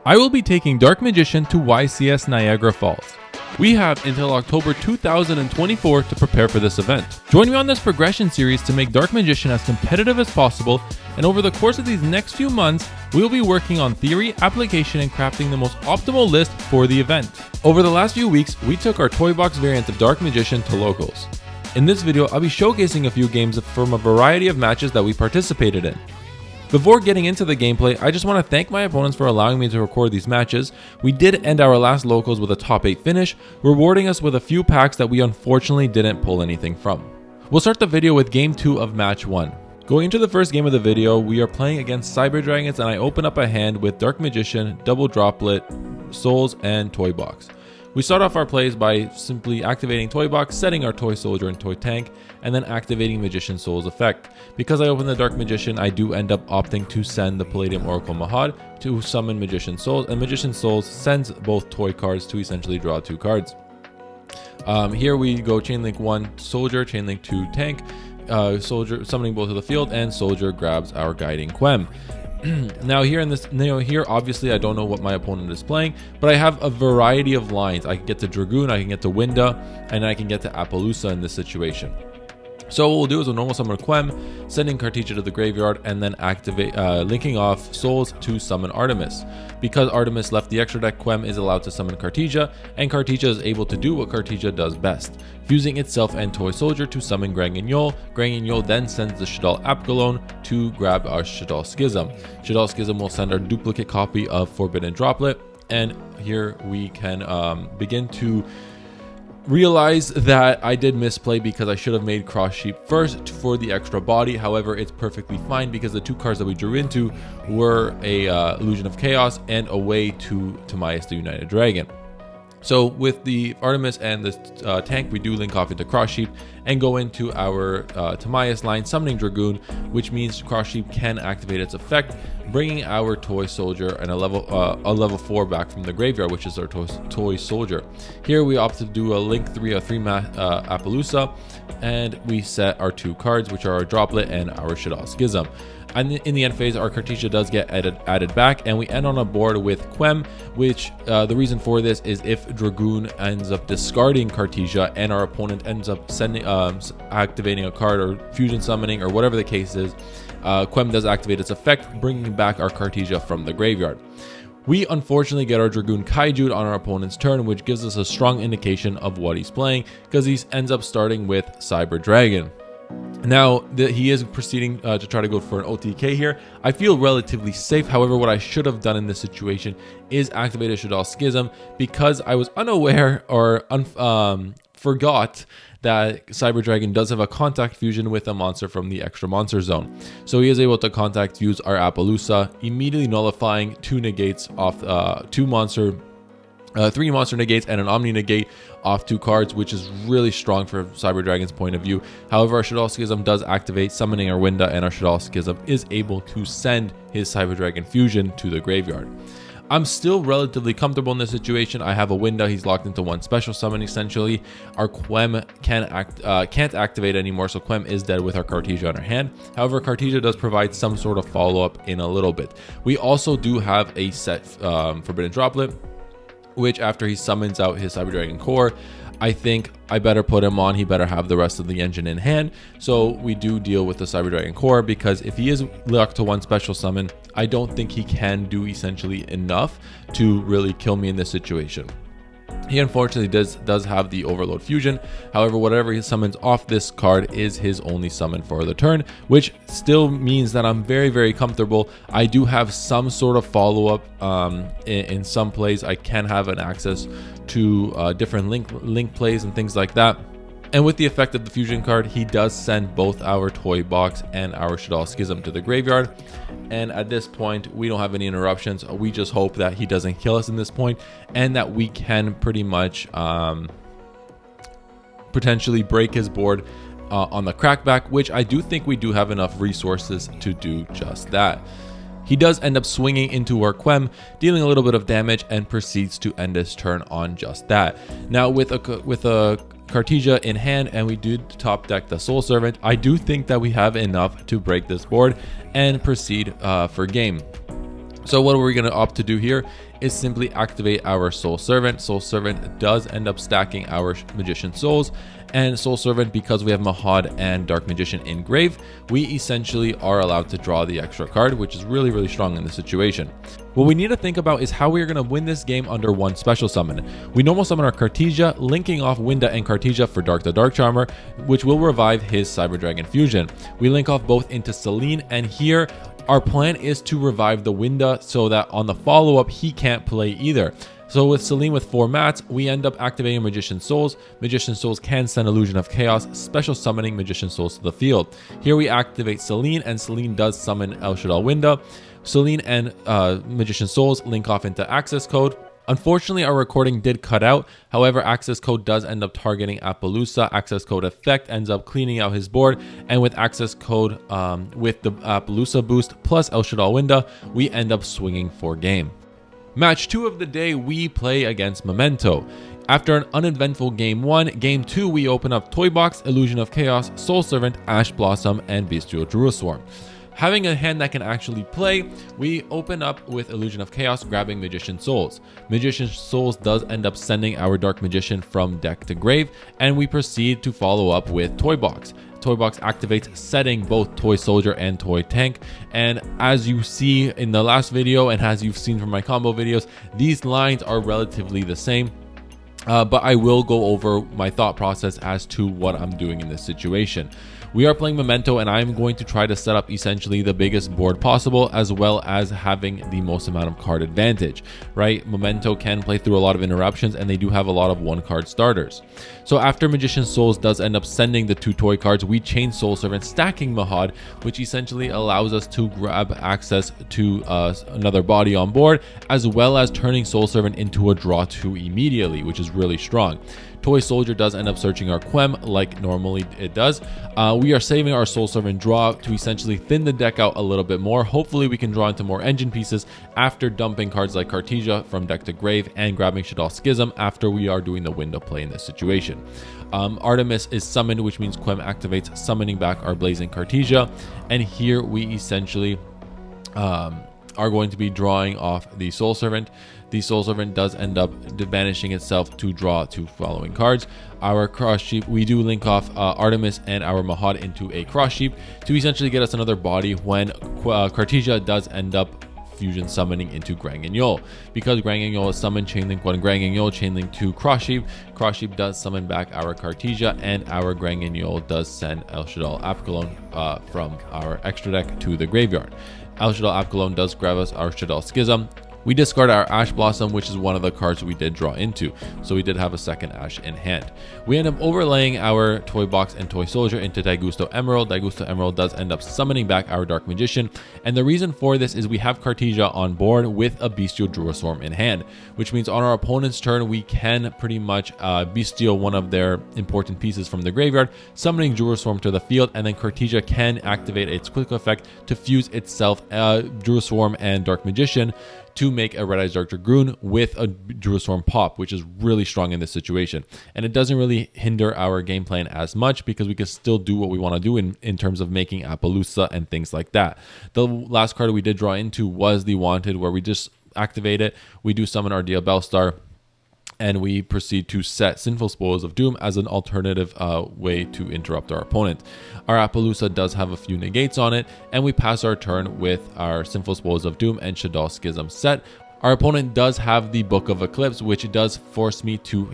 I will be taking Dark Magician to YCS Niagara Falls. We have until October 2024 to prepare for this event. Join me on this progression series to make Dark Magician as competitive as possible, and over the course of these next few months, we will be working on theory, application, and crafting the most optimal list for the event. Over the last few weeks, we took our toy box variant of Dark Magician to locals. In this video, I'll be showcasing a few games from a variety of matches that we participated in. Before getting into the gameplay, I just want to thank my opponents for allowing me to record these matches. We did end our last locals with a top 8 finish, rewarding us with a few packs that we unfortunately didn't pull anything from. We'll start the video with game 2 of match 1. Going into the first game of the video, we are playing against Cyber Dragons, and I open up a hand with Dark Magician, Double Droplet, Souls, and Toy Box. We start off our plays by simply activating Toy Box, setting our Toy Soldier and Toy Tank, and then activating Magician Soul's effect. Because I open the Dark Magician, I do end up opting to send the Palladium Oracle Mahad to summon Magician Souls, and Magician Souls sends both toy cards to essentially draw 2 cards. Here we go Chainlink 1 Soldier, Chainlink 2 Tank, Soldier summoning both to the field, and Soldier grabs our Guiding Quem. Now here in this, here obviously I don't know what my opponent is playing, but I have a variety of lines. I can get to Dragoon, I can get to Winda, and I can get to Appaloosa in this situation. So what we'll do is a normal summon Quem, sending Cartesia to the graveyard, and then activate, linking off Souls to summon Artemis. Because Artemis left the extra deck, Quem is allowed to summon Cartesia, and Cartesia is able to do what Cartesia does best, fusing itself and Toy Soldier to summon Granguignol. Granguignol then sends the Shadal Apgalone to grab our Shadal Schism. Shadal Schism will send our duplicate copy of Forbidden Droplet, and here we can begin to realize that I did misplay because I should have made Cross Sheep first for the extra body. However, it's perfectly fine because the 2 cards that we drew into were a Illusion of Chaos and a way to Timaeus the United Dragon. So with the Artemis and the tank, we do link off into Cross Sheep and go into our Timaeus line, summoning Dragoon, which means Cross Sheep can activate its effect, bringing our Toy Soldier and a level 4 back from the graveyard, which is our Toy Soldier. Here we opt to do a link 3 Appaloosa, and we set our 2 cards, which are our Droplet and our Shadal Schism. And in the end phase, our Cartesia does get added back, and we end on a board with Quem, which the reason for this is if Dragoon ends up discarding Cartesia and our opponent ends up activating a card or fusion summoning or whatever the case is, Quem does activate its effect, bringing back our Cartesia from the graveyard. We unfortunately get our Dragoon Kaiju'd on our opponent's turn, which gives us a strong indication of what he's playing, because he ends up starting with Cyber Dragon. Now, he is proceeding to try to go for an OTK here. I feel relatively safe. However, what I should have done in this situation is activate a Shadal Schism, because I was unaware or forgot that Cyber Dragon does have a contact fusion with a monster from the extra monster zone. So he is able to contact fuse our Appaloosa, immediately nullifying 2 negates off 3 monster negates and an Omni negate off 2 cards, which is really strong for Cyber Dragon's point of view. However, our Shadal Schism does activate, summoning our Winda, and our Shadal Schism is able to send his Cyber Dragon fusion to the graveyard. I'm still relatively comfortable in this situation. I have a Winda, he's locked into 1 special summon essentially. Our Quem can't activate anymore, so Quem is dead with our Cartesia on our hand. However, Cartesia does provide some sort of follow-up in a little bit. We also do have a set Forbidden Droplet, which after he summons out his Cyber Dragon core, I think I better put him on. He better have the rest of the engine in hand. So we do deal with the Cyber Dragon core, because if he is locked to 1 special summon, I don't think he can do essentially enough to really kill me in this situation. He unfortunately does have the Overload Fusion. However, whatever he summons off this card is his only summon for the turn, which still means that I'm very, very comfortable. I do have some sort of follow-up in some plays. I can have an access to different link plays and things like that. And with the effect of the fusion card, he does send both our Toy Box and our Shadal Schism to the graveyard. And at this point, we don't have any interruptions. We just hope that he doesn't kill us in this point, and that we can pretty much potentially break his board on the crackback, which I do think we do have enough resources to do just that. He does end up swinging into our Quem, dealing a little bit of damage, and proceeds to end his turn on just that. Now with a Cartesia in hand, and we do top deck the Soul Servant, I do think that we have enough to break this board and proceed for game. So what we're going to opt to do here is simply activate our Soul Servant. Soul Servant does end up stacking our Magician Souls, and Soul Servant, because we have Mahad and Dark Magician in grave, we essentially are allowed to draw the extra card, which is really, really strong in this situation. What we need to think about is how we are going to win this game under one special summon. We normal summon our Cartesia, linking off Winda and Cartesia for Dark the Dark Charmer, which will revive his Cyber Dragon Fusion. We link off both into Celine, and here our plan is to revive the Winda so that on the follow-up he can't play either. So with Celine with 4 mats, we end up activating Magician Souls. Magician Souls can send Illusion of Chaos, special summoning Magician Souls to the field. Here we activate Celine, and Celine does summon El Shaddai Winda. Celine and Magician Souls link off into access code. Unfortunately, our recording did cut out. However, access code does end up targeting Appaloosa. Access code effect ends up cleaning out his board. And with access code with the Appaloosa boost plus El Shaddai Winda, we end up swinging for game. Match 2 of the day, we play against Momento. After an uneventful Game 1, Game 2, we open up Toy Box, Illusion of Chaos, Soul Servant, Ash Blossom, and Bestial Jerusalem. Having a hand that can actually play, we open up with Illusion of Chaos, grabbing Magician Souls. Magician Souls does end up sending our Dark Magician from deck to grave, and we proceed to follow up with Toy Box. Toy Box activates, setting both Toy Soldier and Toy Tank, and as you see in the last video and as you've seen from my combo videos, these lines are relatively the same. But I will go over my thought process as to what I'm doing in this situation. We are playing Momento, and I'm going to try to set up essentially the biggest board possible, as well as having the most amount of card advantage, right? Momento can play through a lot of interruptions, and they do have a lot of 1-card starters. So after Magician Souls does end up sending the 2 toy cards, we chain Soul Servant, stacking Mahad, which essentially allows us to grab access to another body on board, as well as turning Soul Servant into a draw 2 immediately, which is really strong. Toy Soldier does end up searching our Quem like normally it does. We are saving our Soul Servant draw to essentially thin the deck out a little bit more. Hopefully we can draw into more engine pieces after dumping cards like Cartesia from deck to grave and grabbing Shaddai Schism after we are doing the window play in this situation. Artemis is summoned, which means Quem activates, summoning back our Blazing Cartesia, and here we essentially are going to be drawing off the Soul Servant. The Soul Servant does end up banishing itself to draw 2 following cards. Our Cross Sheep, we do link off Artemis and our Mahad into a Cross Sheep to essentially get us another body when Cartesia does end up fusion summoning into Granguignol. Because Granguignol is summoned, chainlink 1 Granguignol, chainlink 2 Cross Sheep. Cross Sheep does summon back our Cartesia, and our Granguignol does send El Shaddai Apkalon from our extra deck to the graveyard. El Shaddai Apkalon does grab us our Shaddai Schism. We discard our Ash Blossom, which is one of the cards we did draw into, so we did have a second Ash in hand. We end up overlaying our Toy Box and Toy Soldier into Daigusto Emerald. Daigusto Emerald does end up summoning back our Dark Magician, and the reason for this is we have Cartesia on board with a Bestial Jerusalem in hand, which means on our opponent's turn we can pretty much Bestial one of their important pieces from the graveyard, summoning Jerusalem to the field, and then Cartesia can activate its quick effect to fuse itself Jerusalem and Dark Magician to make a Red Eyes Dark Dragoon with a Jerusalem pop, which is really strong in this situation. And it doesn't really hinder our game plan as much because we can still do what we want to do in terms of making Appaloosa and things like that. The last card we did draw into was the Wanted, where we just activate it. We do summon our Diabellstar, and we proceed to set Sinful Spoils of Doom as an alternative way to interrupt our opponent. Our Appaloosa does have a few negates on it, and we pass our turn with our Sinful Spoils of Doom and Shaddai Schism set. Our opponent does have the Book of Eclipse, which does force me to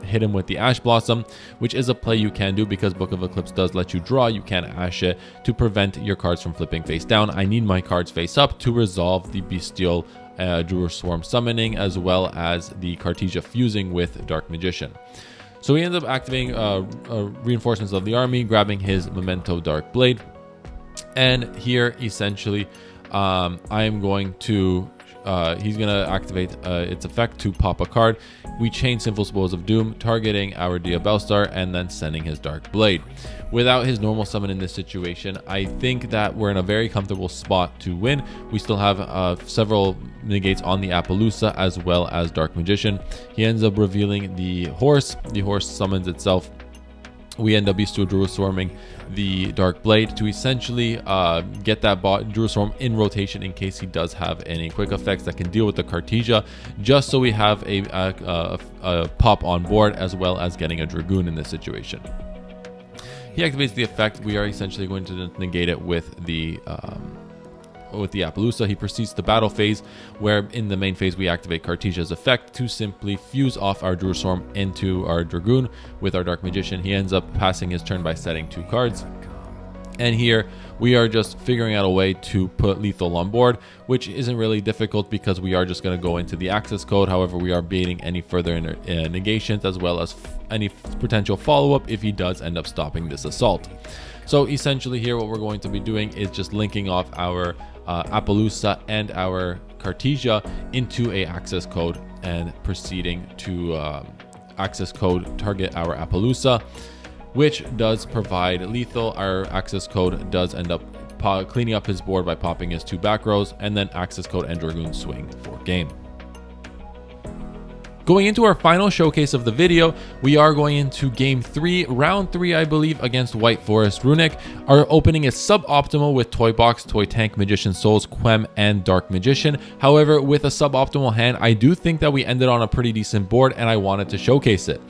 hit him with the Ash Blossom, which is a play you can do because Book of Eclipse does let you draw. You can Ash it to prevent your cards from flipping face down. I need my cards face up to resolve the Bestial Jerusalem summoning, as well as the Cartesia fusing with Dark Magician. So he ends up activating reinforcements of the army, grabbing his Memento Dark Blade, and here essentially I am going to he's going to activate its effect to pop a card. We chain Sinful Spoils of Doom, targeting our Diabellstar and then sending his Dark Blade. Without his normal summon in this situation, I think that we're in a very comfortable spot to win. We still have several negates on the Appaloosa as well as Dark Magician. He ends up revealing the horse. The horse summons itself. We end up Bestial Jerusaleming the Dark Blade to essentially get that Druid Storm in rotation in case he does have any quick effects that can deal with the Cartesia, just so we have a pop on board, as well as getting a Dragoon in this situation. He activates the effect. We are essentially going to negate it with the Appaloosa. He proceeds to battle phase, where in the main phase we activate Cartesia's effect to simply fuse off our Druid Storm into our Dragoon with our Dark Magician. He ends up passing his turn by setting 2 cards. And here we are just figuring out a way to put lethal on board, which isn't really difficult because we are just going to go into the access code. However, we are baiting any further negations, as well as any potential follow-up if he does end up stopping this assault. So essentially here what we're going to be doing is just linking off our Appaloosa and our Cartesia into a access code and proceeding to access code target our Appaloosa, which does provide lethal. Our access code does end up cleaning up his board by popping his 2 back rows, and then access code and Dragoon swing for game. Going into our final showcase of the video, we are going into game 3, round 3, I believe, against White Forest Runic. Our opening is suboptimal with Toy Box, Toy Tank, Magician Souls, Quem, and Dark Magician. However, with a suboptimal hand, I do think that we ended on a pretty decent board, and I wanted to showcase it.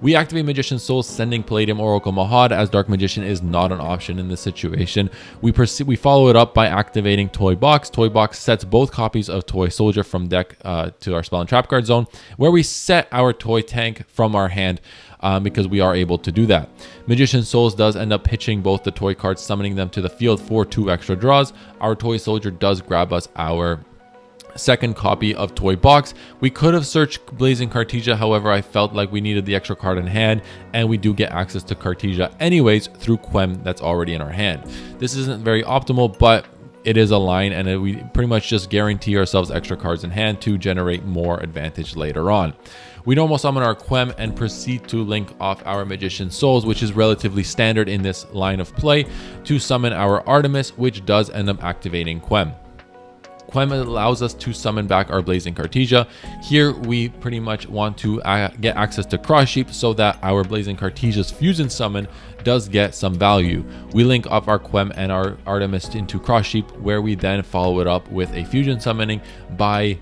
We activate Magician Souls, sending Palladium Oracle Mahad, as Dark Magician is not an option in this situation. We follow it up by activating Toy Box. Toy Box sets both copies of Toy Soldier from deck to our Spell and Trap card zone, where we set our Toy Tank from our hand because we are able to do that. Magician Souls does end up pitching both the toy cards, summoning them to the field for 2 extra draws. Our Toy Soldier does grab us our second copy of Toy Box. We could have searched Blazing Cartesia, however I felt like we needed the extra card in hand, and we do get access to Cartesia anyways through Quem that's already in our hand. This isn't very optimal, but it is a line, and we pretty much just guarantee ourselves extra cards in hand to generate more advantage later on. We normal summon our Quem and proceed to link off our Magician Souls, which is relatively standard in this line of play, to summon our Artemis, which does end up activating Quem. Quem allows us to summon back our Blazing Cartesia. Here we pretty much want to get access to Cross Sheep so that our Blazing Cartesia's fusion summon does get some value. We link up our Quem and our Artemis into Cross Sheep, where we then follow it up with a fusion summoning by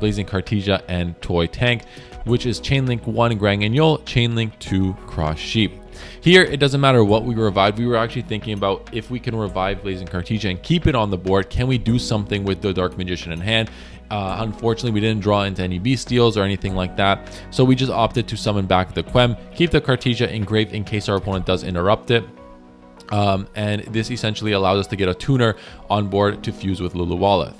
Blazing Cartesia and Toy Tank, which is Chainlink 1 Granganole, Chainlink 2 Cross Sheep. Here, it doesn't matter what we revived. We were actually thinking about if we can revive Blazing Cartesia and keep it on the board, can we do something with the Dark Magician in hand? Unfortunately, we didn't draw into any bestials or anything like that, so we just opted to summon back the Quem, keep the Cartesia engraved in case our opponent does interrupt it. And this essentially allows us to get a tuner on board to fuse with Luluwaleth.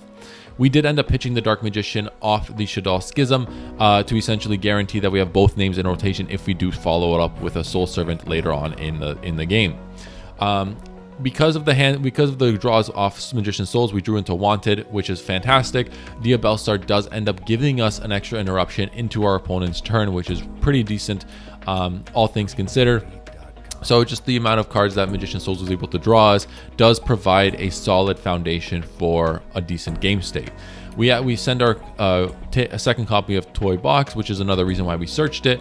We did end up pitching the Dark Magician off the Shaddoll Schism to essentially guarantee that we have both names in rotation if we do follow it up with a Soul Servant later on in the game. Because of the draws off Magician Souls, we drew into Wanted, which is fantastic. Dia Belstar does end up giving us an extra interruption into our opponent's turn, which is pretty decent, all things considered. So just the amount of cards that Magician Souls was able to draw us does provide a solid foundation for a decent game state. We send our a second copy of Toy Box, which is another reason why we searched it,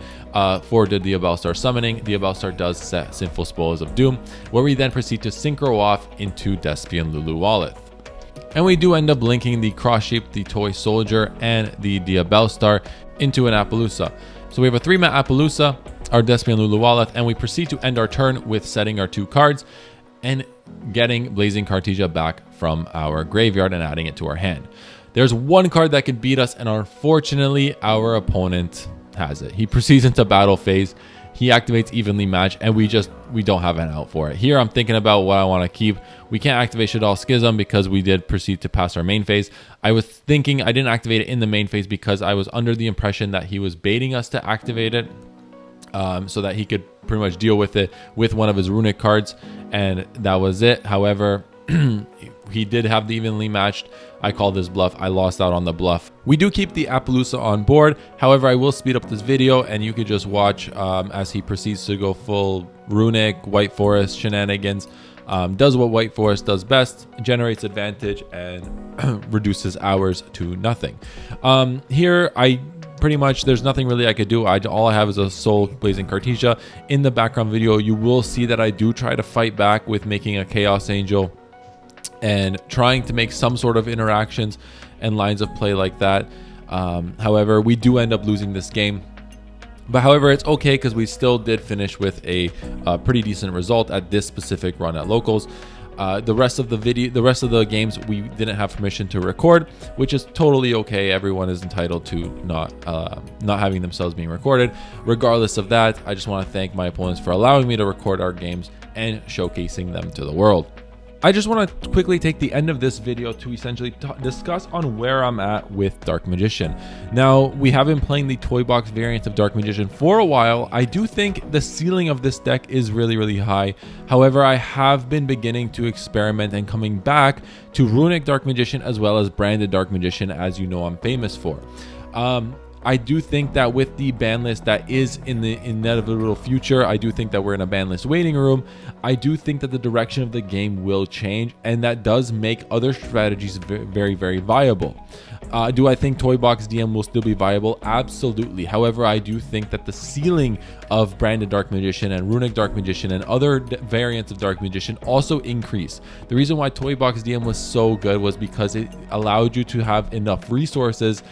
for the Dia Belstar summoning. Dia Belstar does set Sinful Spoils of Doom, where we then proceed to synchro off into Despian Luluwaleth. And we do end up linking the Cross Sheep, the Toy Soldier, and the Dia Belstar into an Appaloosa. So we have a 3-mat Appaloosa, our Despian Luluwaleth, and we proceed to end our turn with setting our 2 cards and getting Blazing Cartesia back from our graveyard and adding it to our hand. There's one card that can beat us, and unfortunately our opponent has it. He proceeds into battle phase. He activates Evenly Matched, and we don't have an out for it. Here I'm thinking about what I want to keep. We can't activate Shaddoll Schism because we did proceed to pass our main phase. I was thinking I didn't activate it in the main phase because I was under the impression that he was baiting us to activate it, so that he could pretty much deal with it with one of his runic cards, and that was it. However, he did have the Evenly Matched. I called this bluff. I lost out on the bluff. We do keep the Appaloosa on board. However, I will speed up this video and you could just watch as he proceeds to go full runic, White Forest shenanigans. Does what White Forest does best, generates advantage and reduces hours to nothing. Here, I pretty much there's nothing really I could do. All I have is a Soul Blazing Cartesia. In the background video, you will see that I do try to fight back with making a Chaos Angel and trying to make some sort of interactions and lines of play like that. However, we do end up losing this game. But however, it's okay because we still did finish with a pretty decent result at this specific run at locals. The rest of the games we didn't have permission to record, which is totally okay. Everyone is entitled to not having themselves being recorded. Regardless of that, I just want to thank my opponents for allowing me to record our games and showcasing them to the world. I just want to quickly take the end of this video to essentially discuss on where I'm at with Dark Magician. Now, we have been playing the toy box variant of Dark Magician for a while. I do think the ceiling of this deck is really, really high. However, I have been beginning to experiment and coming back to Runic Dark Magician as well as Branded Dark Magician, as you know I'm famous for. I do think that with the ban list that is in the inevitable future, I do think that we're in a ban list waiting room. I do think that the direction of the game will change, and that does make other strategies very, very viable. Do I think Toy Box DM will still be viable? Absolutely. However, I do think that the ceiling of Branded Dark Magician and Runic Dark Magician and other variants of Dark Magician also increase. The reason why Toy Box DM was so good was because it allowed you to have enough resources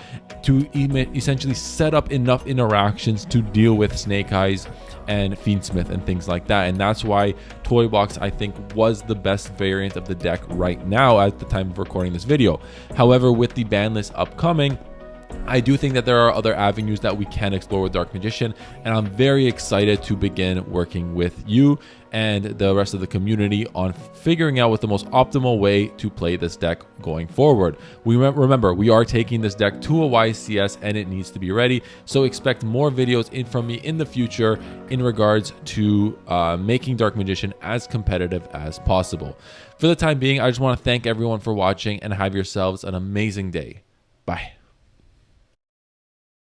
to essentially set up enough interactions to deal with Snake Eyes and Fiendsmith and things like that. And that's why Toy Box, I think, was the best variant of the deck right now at the time of recording this video. However, with the ban list upcoming, I do think that there are other avenues that we can explore with Dark Magician, and I'm very excited to begin working with you and the rest of the community on figuring out what the most optimal way to play this deck going forward. Remember, we are taking this deck to a YCS and it needs to be ready, so expect more videos in from me in the future in regards to making Dark Magician as competitive as possible. For the time being, I just want to thank everyone for watching and have yourselves an amazing day. Bye.